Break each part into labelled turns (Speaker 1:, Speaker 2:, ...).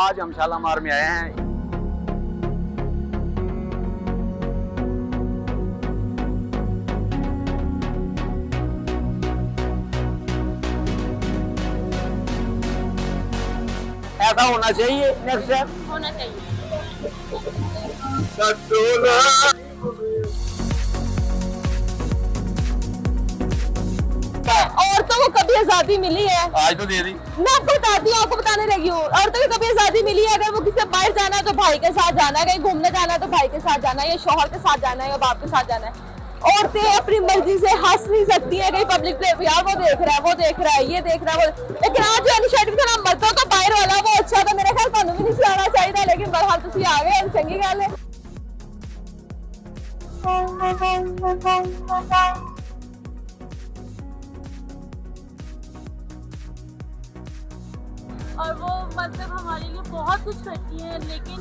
Speaker 1: आज हम शालामार में आए हैं। ऐसा होना चाहिए, नेक्स्ट टाइम
Speaker 2: होना चाहिए। औरतों को कभी आजादी मिली है?
Speaker 1: आज तो दे दी।
Speaker 2: मैं आपको बताती हूँ, आपको बताने लगी हूँ। औरतों को कभी आजादी मिली है? अगर वो किसी बाहर जाना है तो भाई के साथ जाना है, कहीं घूमने जाना है तो भाई के साथ जाना है, या शौहर के साथ जाना है, या बाप के साथ जाना है। औरतें अपनी मर्जी से हंस नहीं सकती है कहीं पब्लिक प्लेस पे, यार वो देख रहा है, वो देख रहा है, ये देख रहा है, वो। लेकिन आज जो इनिशिएटिव था ना मर्दों का बाहर वाला, वो अच्छा था। मेरे ख्याल ਤੁਹਾਨੂੰ भी नहीं आना चाहिए था, लेकिन बहरहाल तुसी आ गए, चंगी गल है।
Speaker 3: और वो मतलब हमारे लिए बहुत कुछ करती हैं, लेकिन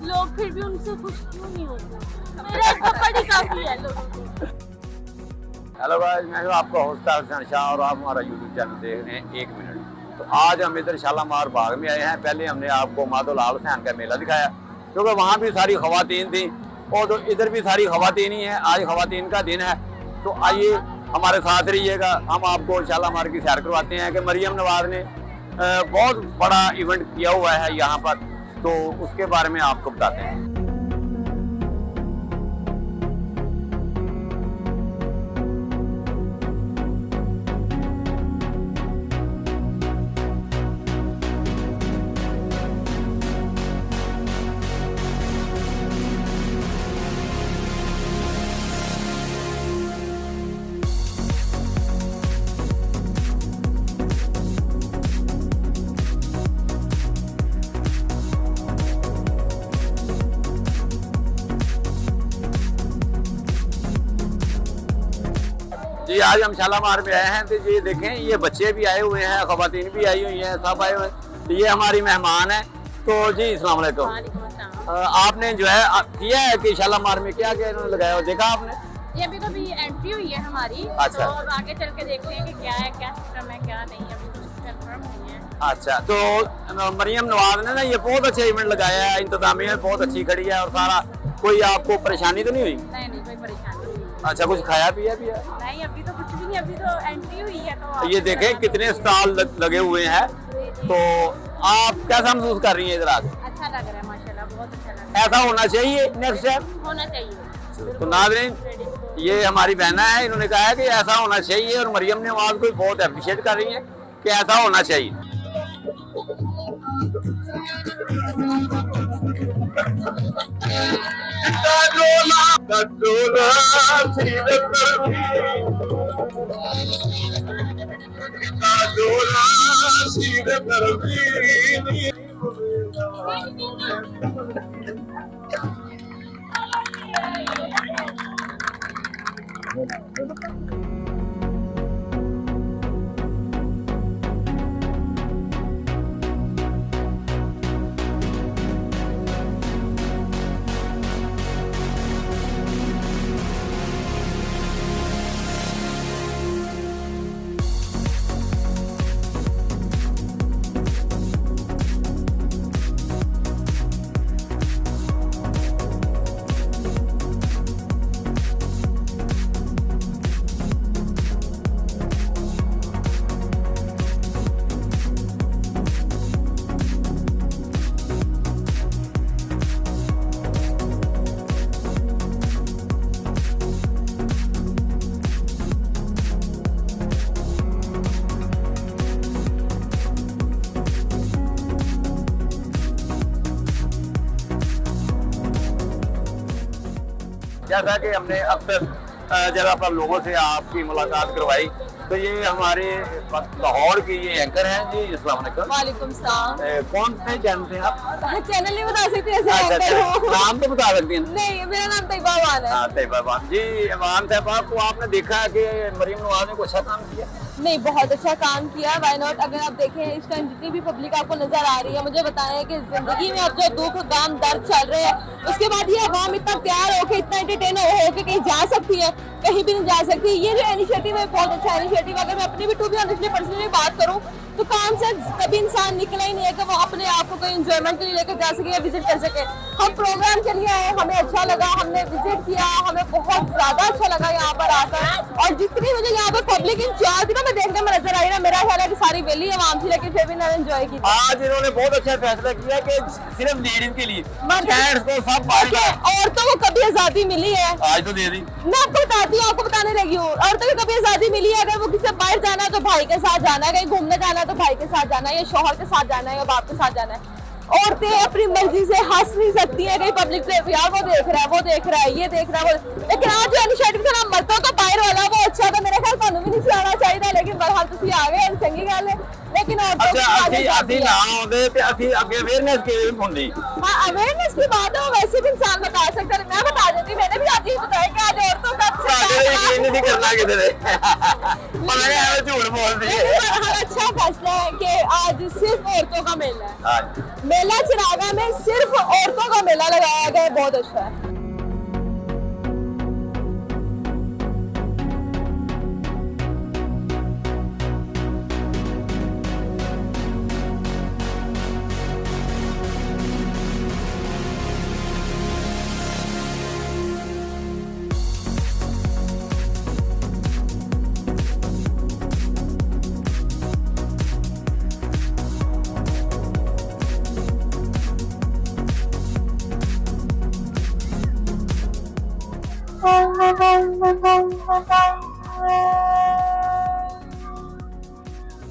Speaker 3: लोग फिर भी उनसे खुश क्यों नहीं होते? मेरा थप्पड़ ही काफी है लोगों को।
Speaker 1: हेलो गाइस, मैं हूं आपका होस्ट हसन शाह और आप हमारा यूट्यूब चैनल देख रहे हैं 1 मिनट। तो आज हम इधर शालामार बाग में आए हैं। पहले हमने आपको माधो लाल हुसैन का मेला दिखाया, क्योंकि वहाँ भी सारी खवातीन थी, और तो इधर भी सारी खवातीन ही हैं। आज खवातीन का दिन है, तो आइए हमारे साथ रहिएगा। हम आपको शालामार की सैर करवाते हैं कि मरियम नवाज ने बहुत बड़ा इवेंट किया हुआ है यहाँ पर, तो उसके बारे में आपको बताते हैं। जी आज हम शालामार में आए हैं, तो ये देखें, ये बच्चे भी आए हुए हैं, खवातीन भी आई हुई हैं, सब आए हुए हैं। तो ये हमारी मेहमान है। तो जी अस्सलाम वालेकुम। आपने जो है किया है कि शालामार में क्या क्या इन्होंने लगाया, देखा आपने?
Speaker 3: ये अभी तो अभी एंट्री हुई है हमारी।
Speaker 1: अच्छा।
Speaker 3: तो आगे चल के देखते हैं कि क्या है, क्या सिस्टम है, क्या नहीं, अभी कुछ कंफर्म नहीं है।
Speaker 1: अच्छा, तो मरियम नवाज ने ना ये बहुत अच्छा इवेंट लगाया है, इंतजामिया बहुत अच्छी खड़ी है, और सारा कोई आपको परेशानी तो नहीं हुई?
Speaker 3: नहीं नहीं, कोई परेशानी नहीं।
Speaker 1: अच्छा, कुछ खाया पिया भी है?
Speaker 3: नहीं, अभी तो कुछ भी नहीं, अभी तो एंट्री हुई है। तो
Speaker 1: ये देखें कितने स्टॉल लगे हुए हैं। तो आप कैसा महसूस कर रही हैं इधर आके?
Speaker 3: अच्छा लग रहा है माशाल्लाह, बहुत अच्छा लग रहा
Speaker 1: ऐसा होना चाहिए, नेक्स्ट टाइम
Speaker 3: है। होना चाहिए।
Speaker 1: तो नाज़रीन, ये हमारी बहना है, इन्होंने कहा है कि ऐसा होना चाहिए, और मरियम नवाज को बहुत अप्रिशिएट कर रही है कि ऐसा होना चाहिए। जैसा कि हमने अक्सर जगह पर लोगों से आपकी मुलाकात करवाई, तो ये हमारे लाहौर की ये एंकर हैं जी। अस्सलाम वालेकुम।
Speaker 2: वालेकुम सलाम।
Speaker 1: कौन से चैनल से आप?
Speaker 2: चैनल नहीं बता सकती ऐसे
Speaker 1: अच्छा,
Speaker 2: एंकर हो।
Speaker 1: नाम तो बता सकती हैं?
Speaker 2: नहीं, मेरा नाम तैयबा अमान है।
Speaker 1: हाँ, तैयबा अमान जी। अमान साहब को आपने देखा कि मरियम नवाज ने कुछ अच्छा काम किया?
Speaker 2: नहीं, बहुत अच्छा काम किया। Why not. अगर आप देखें इस टाइम जितनी भी पब्लिक आपको नजर आ रही है, मुझे बताएं कि जिंदगी में अब जो दुख गम दर्द चल रहे हैं उसके बाद ये अवाम इतना तैयार होकर इतना एंटरटेन होकर कहीं जा सकती है, कहीं भी नहीं जा सकती। ये जो इनिशिएटिव है बहुत अच्छा इनिशिएटिव। अगर मैं अपनी भी टू बी ऑनेस्टली पर्सनली बात करूं तो काम से कभी इंसान निकला ही नहीं है कि वो अपने आप को कोई एंजॉयमेंट के लिए लेकर जा सके या विजिट कर सके। हम प्रोग्राम के लिए आए, हमें अच्छा लगा, हमने विजिट किया, हमें बहुत ज्यादा अच्छा लगा यहाँ पर आकर। और जितनी मुझे यहाँ पर पब्लिक इंचार्ज थी ना, मैं देखने में नजर आई ना, मेरा ख्याल है कि सारी वेली आवाम थी, लेकिन फिर भी मैंने एंजॉय की।
Speaker 1: आज इन्होंने बहुत अच्छा फैसला किया कि सिर्फ लेडीज के लिए को सब
Speaker 2: औरतों को कभी आजादी मिली है,
Speaker 1: आज तो दे दी।
Speaker 2: मैं आपको बताती हूँ, आपको बताने लगी हूँ। औरतों को कभी आजादी मिली है, अगर वो किसी बाहर जाना है तो भाई के साथ जाना है, कहीं घूमने जाना है तो भाई के साथ जाना है, या शौहर के साथ जाना है, या बाप के साथ जाना है। औरतें अपनी मर्जी से हंस नहीं सकती है कहीं पब्लिक प्लेस, यार वो देख रहा है, वो देख रहा है, ये देख रहा है, वो। लेकिन आज जो इनिशिएटिव था ना मर्दों का बाहर वाला, वो अच्छा था। मेरे ख्याल थानू भी नहीं आना चाहिए, लेकिन बहरहाल तुसी आ गए, चंगी गल है। लेकिन
Speaker 1: अच्छा अभी ना आउंदे ते अभी अगे अवेयरनेस के होंदी।
Speaker 2: हां, अवेयरनेस की बात है, वैसे भी इंसान बता सकता है। मैं बता देती, मैंने भी आज ही बताया कि आज औरतों का
Speaker 1: यकीन नहीं करना किधर पता नहीं है झूठ बोल दी है।
Speaker 2: अच्छा फैसला है कि आज सिर्फ औरतों का मेला है।
Speaker 1: हां,
Speaker 2: मेला चिरागा में सिर्फ औरतों का मेला लगाया गया है, बहुत अच्छा है।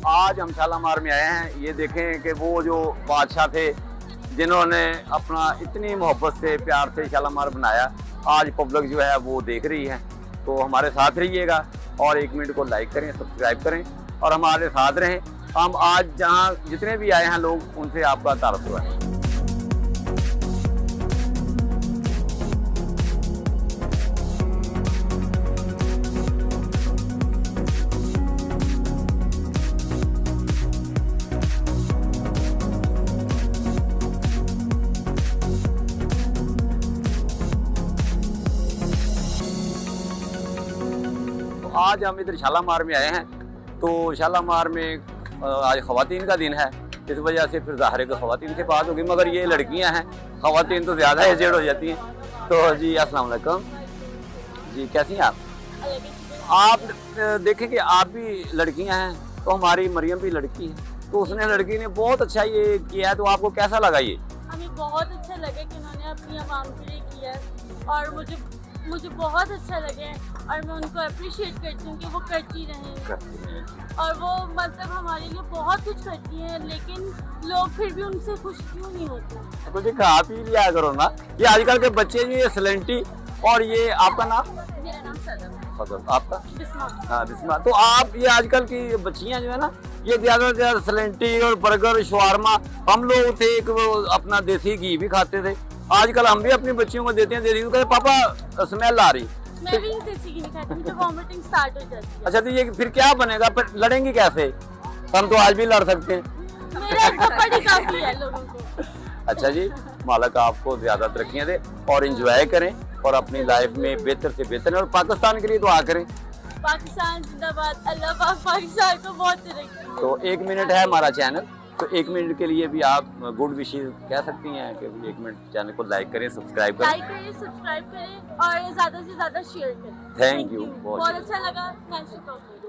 Speaker 1: आज हम शालामार में आए हैं। ये देखें कि वो जो बादशाह थे जिन्होंने अपना इतनी मोहब्बत से प्यार से शालामार बनाया, आज पब्लिक जो है वो देख रही है। तो हमारे साथ रहिएगा और 1 मिनट को लाइक करें, सब्सक्राइब करें और हमारे साथ रहें। हम आज जहाँ जितने भी आए हैं लोग, उनसे आपका तारुफ हुआ है। आज हम इधर शालामार में आए हैं। तो शालामार में आज ख़वातीन का दिन है, इस वजह से फिर ज़ाहिर है कि ख़वातीन से बात होगी, मगर ये लड़कियां हैं, ख़वातीन तो ज़्यादा एजेड हो जाती हैं। तो जी अस्सलाम वालेकुम जी, कैसी हैं आप देखें कि आप भी लड़कियां हैं, तो हमारी मरियम भी लड़की है, तो उसने लड़की ने बहुत अच्छा ये किया है। तो आपको कैसा लगा ये?
Speaker 3: हमें बहुत अच्छा लगा कि उन्होंने अपनी आवाम के लिए किया है, और मुझे बहुत अच्छा लगे, और मैं उनको अप्रिशिएट करती हूँ कि वो करती रहें। और वो मतलब हमारे लिए बहुत कुछ करती हैं, लेकिन लोग फिर भी उनसे खुश क्यों नहीं होते?
Speaker 1: कुछ खा पी लिया करो ना। ये आजकल के बच्चे ये सलेंटी, और ये आपका नाम?
Speaker 3: मेरा नाम सदर,
Speaker 1: आपका?
Speaker 3: बिस्मा।
Speaker 1: हाँ बिस्मा। तो आप ये आजकल की बच्चियां जो है ना, ये ज्यादा से ज्यादा सलेंटी और बर्गर शवारमा, हम लोग थे एक वो अपना देसी घी भी खाते थे, आजकल हम भी अपनी बच्चियों को देते हैं, कहते पापा स्मेल आ रही।
Speaker 3: मैं भी देसी घी नहीं खाती, मुझे वॉमिटिंग स्टार्ट हो जाती है।
Speaker 1: अच्छा, तो ये फिर क्या बनेगा? पर लड़ेंगी कैसे? हम तो आज भी लड़ सकते हैं।
Speaker 3: मेरा थप्पड़ ही काफी है लोगों को।
Speaker 1: अच्छा जी, मालिक आपको ज्यादा तरक्कियां दे और एंजॉय करें और अपनी लाइफ में बेहतर से बेहतर, और पाकिस्तान के लिए दुआ करें।
Speaker 3: पाकिस्तान जिंदाबाद, अल्लाह पाक पाकिस्तान को बहुत तरक्की।
Speaker 1: तो 1 मिनट है हमारा चैनल, तो 1 मिनट के लिए भी आप गुड विशेस कह सकती हैं कि 1 मिनट चैनल को लाइक करें, सब्सक्राइब करें।
Speaker 3: लाइक करें, सब्सक्राइब करें और ज्यादा से ज्यादा शेयर करें।
Speaker 1: Thank you.
Speaker 3: बहुत अच्छा लगा। Thanks for